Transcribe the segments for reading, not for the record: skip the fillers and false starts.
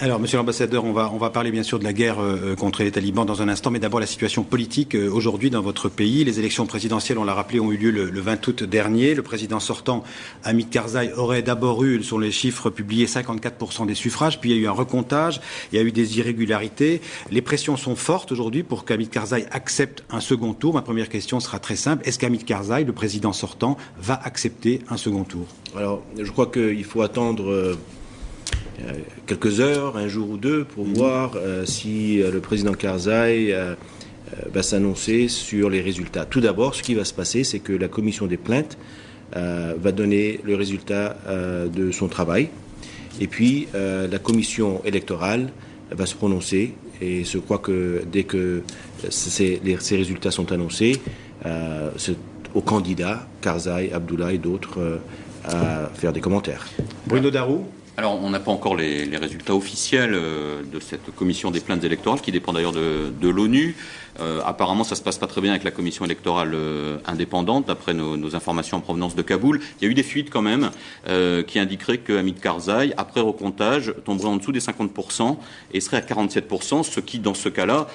Alors, monsieur l'ambassadeur, on va parler bien sûr de la guerre contre les talibans dans un instant, mais d'abord la situation politique aujourd'hui dans votre pays. Les élections présidentielles, on l'a rappelé, ont eu lieu le 20 août dernier. Le président sortant, Hamid Karzai, aurait d'abord eu, sur les chiffres publiés, 54% des suffrages, puis il y a eu un recomptage, il y a eu des irrégularités. Les pressions sont fortes aujourd'hui pour qu'Hamid Karzai accepte un second tour. Ma première question sera très simple. Est-ce qu'Hamid Karzai, le président sortant, va accepter un second tour? Alors, je crois qu'il faut attendre quelques heures, un jour ou deux, pour voir si le président Karzai va s'annoncer sur les résultats. Tout d'abord, ce qui va se passer, c'est que la commission des plaintes va donner le résultat de son travail. Et puis, la commission électorale va se prononcer. Et je crois que dès que ces résultats sont annoncés, c'est aux candidats, Karzai, Abdullah et d'autres, à faire des commentaires. Bruno Darou. Alors, on n'a pas encore les résultats officiels de cette commission des plaintes électorales, qui dépend d'ailleurs de l'ONU. Apparemment, ça se passe pas très bien avec la commission électorale indépendante, d'après nos informations en provenance de Kaboul. Il y a eu des fuites quand même qui indiqueraient que Hamid Karzai, après recomptage, tomberait en dessous des 50% et serait à 47%, ce qui, dans ce cas-là,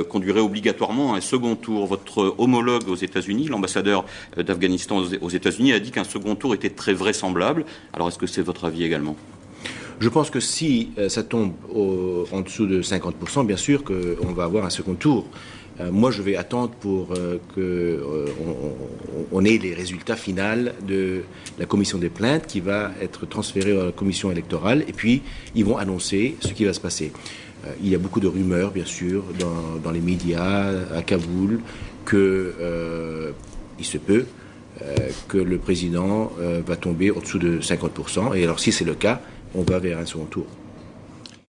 conduirait obligatoirement à un second tour. Votre homologue aux États-Unis, l'ambassadeur d'Afghanistan aux États-Unis, a dit qu'un second tour était très vraisemblable. Alors, est-ce que c'est votre avis également ? Je pense que si ça tombe en dessous de 50%, bien sûr qu'on va avoir un second tour. Moi, je vais attendre pour qu'on ait les résultats finaux de la commission des plaintes qui va être transférée à la commission électorale. Et puis, ils vont annoncer ce qui va se passer. Il y a beaucoup de rumeurs, bien sûr, dans les médias à Kaboul, qu'il se peut que le président va tomber au-dessous de 50%. Et alors, si c'est le cas, on va vers un second tour.